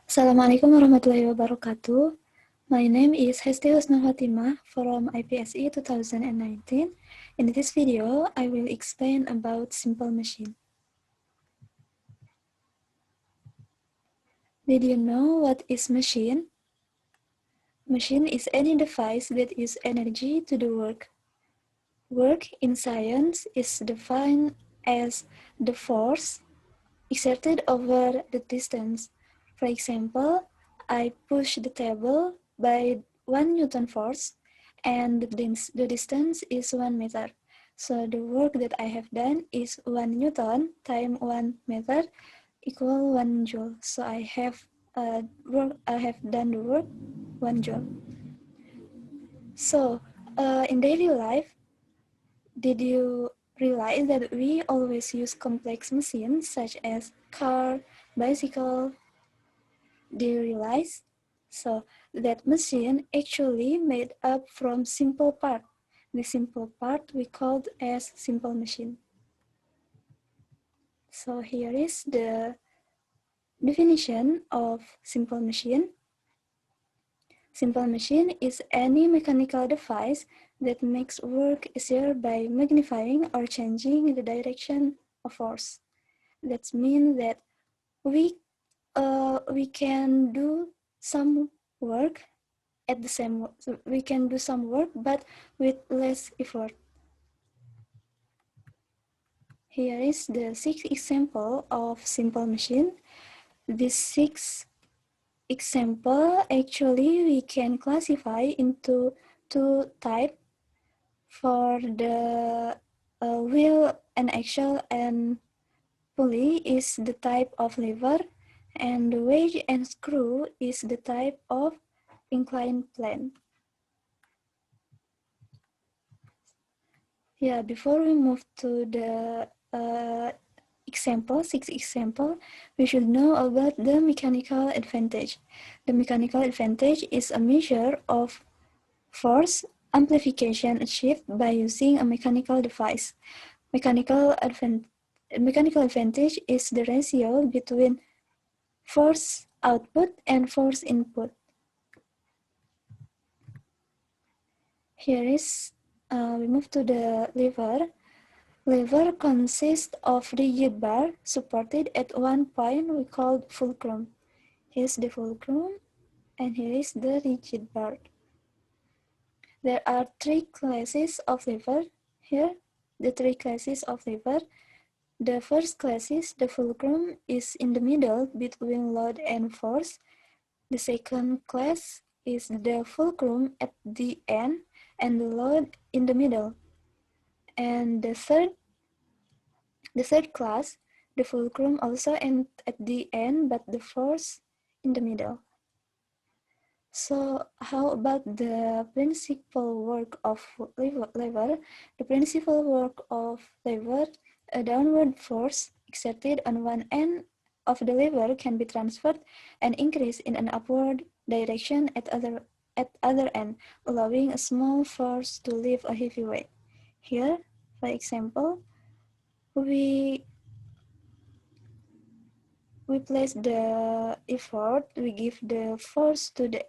Assalamualaikum warahmatullahi wabarakatuh. My name is Hesti Husna Fatimah from IPSE 2019. In this video, I will explain about simple machine. Did you know what is machine? Machine is any device that uses energy to do work. Work in science is defined as the force exerted over the distance. For example, I push the table by 1 Newton force and the distance is 1 meter. So the work that I have done is 1 Newton times 1 meter equal 1 joule. So I have done the work 1 joule. So in daily life, did you realize that we always use complex machines such as car, bicycle? Do you realize? So that machine actually made up from simple part. The simple part we called as simple machine. So here is the definition of simple machine. Simple machine is any mechanical device that makes work easier by magnifying or changing the direction of force. That means that we can do some work at the same, so we can do some work but with less effort. Here is the 6 example of simple machine. These 6 example actually we can classify into 2 types. For the wheel and axle and pulley is the type of lever, and the wedge and screw is the type of inclined plane. Yeah, before we move to the six example, we should know about the mechanical advantage. The mechanical advantage is a measure of force amplification achieved by using a mechanical device. Mechanical advantage is the ratio between force output and force input. Here is, we move to the lever. Lever consists of rigid bar supported at one point we call fulcrum. Here's the fulcrum, and here is the rigid bar. There are 3 classes of lever. Here, the 3 classes of lever. The first class is the fulcrum is in the middle between load and force. The second class is the fulcrum at the end and the load in the middle. And the third class, the fulcrum also at the end, but the force in the middle. So how about the principal work of lever? The principal work of lever, a downward force exerted on one end of the lever can be transferred and increased in an upward direction at other end, allowing a small force to lift a heavy weight. Here, for example, we place the effort, we give the force to the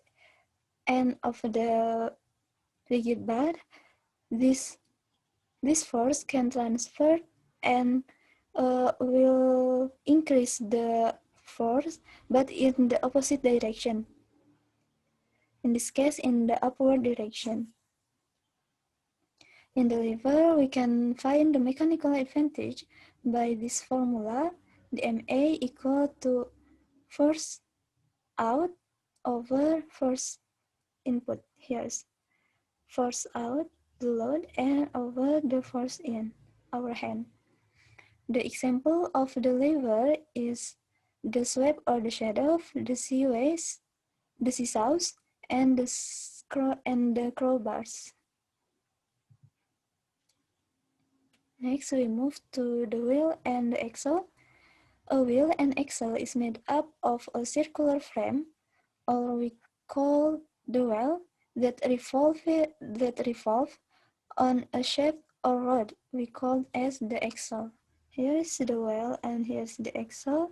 end of the rigid bar. This force can transfer and will increase the force, but in the opposite direction. In this case, in the upward direction. In the lever, we can find the mechanical advantage by this formula. The MA equal to force out over force input. Here's force out, the load, and over the force in, our hand. The example of the lever is the sweep or the shadow, the seaways, the seesaws, and the crowbars. Next, we move to the wheel and the axle. A wheel and axle is made up of a circular frame, or we call the wheel, that revolve on a shaft or rod. We call as the axle. Here is the wheel and here's the axle.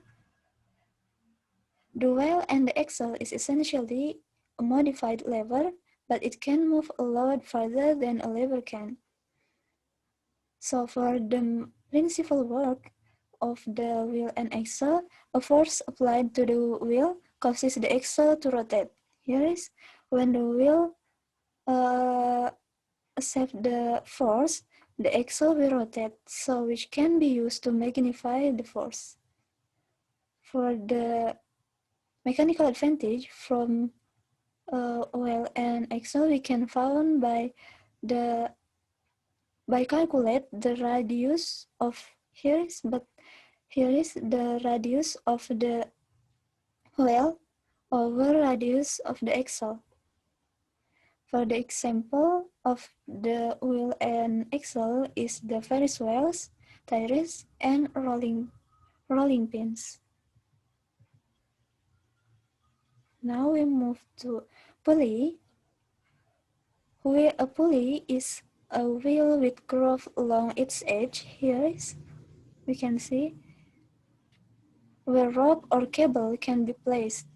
The wheel and the axle is essentially a modified lever, but it can move a load farther than a lever can. So for the principal work of the wheel and axle, a force applied to the wheel causes the axle to rotate. Here is when the wheel accepts the force, the axle will rotate, so which can be used to magnify the force. For the mechanical advantage from wheel and axle, we can found by calculate the radius of here is the radius of the wheel over radius of the axle. For the example of the wheel and axle is the Ferris wheels, tires, and rolling pins. Now we move to pulley. Where a pulley is a wheel with groove along its edge. Here is we can see where rope or cable can be placed.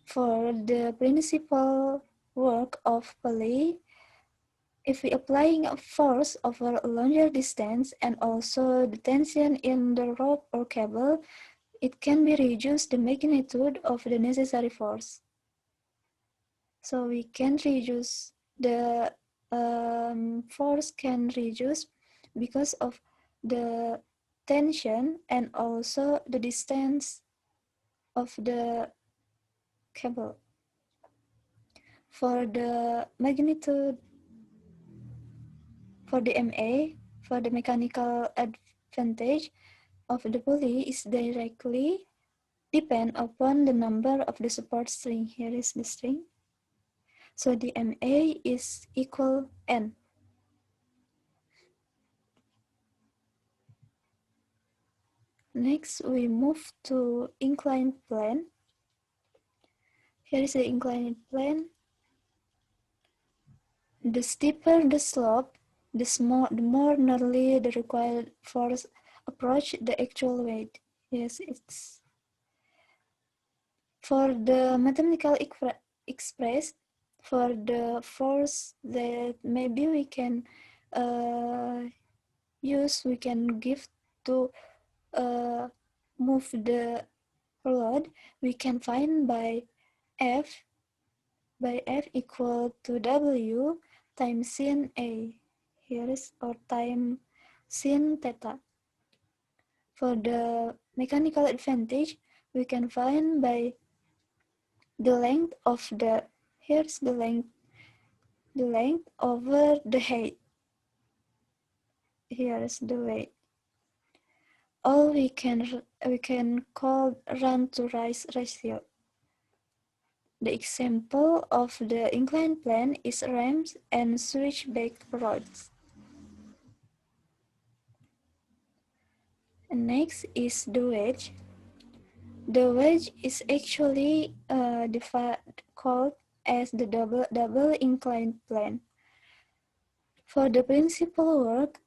For the principal work of pulley, if we applying a force over a longer distance and also the tension in the rope or cable, it can be reduced the magnitude of the necessary force. So we can reduce the force can reduce because of the tension and also the distance of the cable. For the magnitude, for the MA, for the mechanical advantage of the pulley is directly depend upon the number of the support string. Here is the string. So the MA is equal N. Next, we move to inclined plane. Here is the inclined plane. The steeper the slope, the more nearly the required force approach the actual weight. Yes, it's for the mathematical express for the force that maybe we can we can give to move the load, we can find by F equal to W times sin A. Here is our time sin theta. For the mechanical advantage, we can find by the length of the, here's the length over the height. Here's the weight. All we can call run to rise ratio. The example of the inclined plane is ramps and switchback roads. And next is the wedge. The wedge is actually called as the double inclined plane. For the principal work,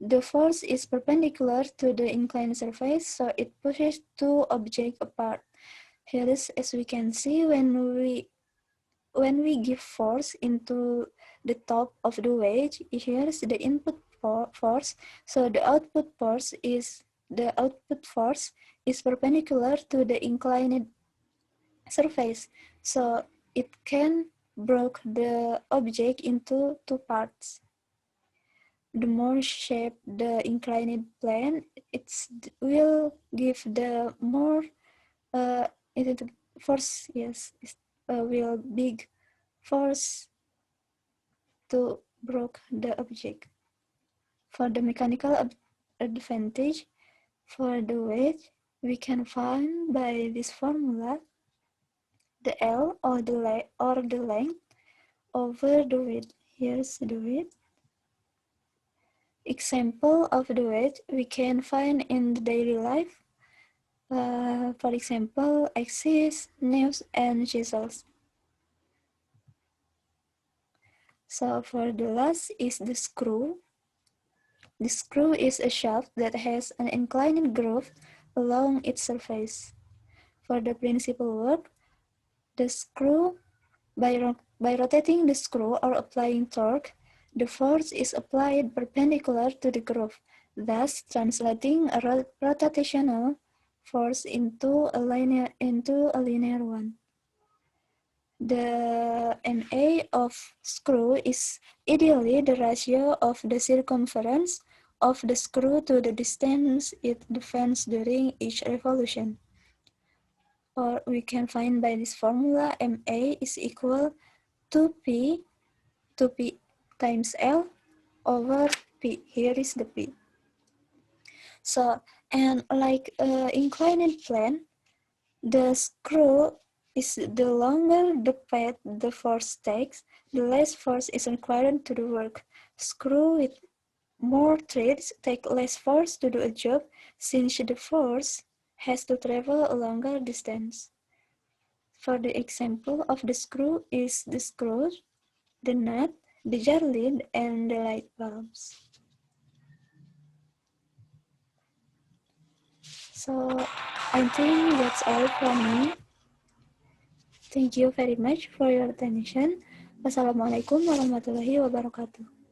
the force is perpendicular to the inclined surface, so it pushes two objects apart. Here is, as we can see, when we give force into the top of the wedge, here is the input force, so the output force is perpendicular to the inclined surface, so it can break the object into two parts. The more shape the inclined plane, it will give the more force. Yes, will big force to break the object. For the mechanical advantage for the wedge, we can find by this formula the L or the length over the width. Here's the width. Example of the wedge we can find in the daily life. For example, axes, nails, and chisels. So for the last is the screw. The screw is a shaft that has an inclined groove along its surface. For the principal work, the screw, by rotating the screw or applying torque, the force is applied perpendicular to the groove, thus translating a rotational force into a linear one. The MA of screw is ideally the ratio of the circumference of the screw to the distance it defends during each revolution. Or we can find by this formula, MA is equal to P times L over P. Here is the P. So, and like inclined plane, the screw is the longer the path the force takes, the less force is required to do work. Screw with more threads take less force to do a job, since the force has to travel a longer distance. For the example of the screw is the screws, the nut, the jar lid, and the light bulbs. So I think that's all from me. Thank you very much for your attention. Wassalamualaikum warahmatullahi wabarakatuh.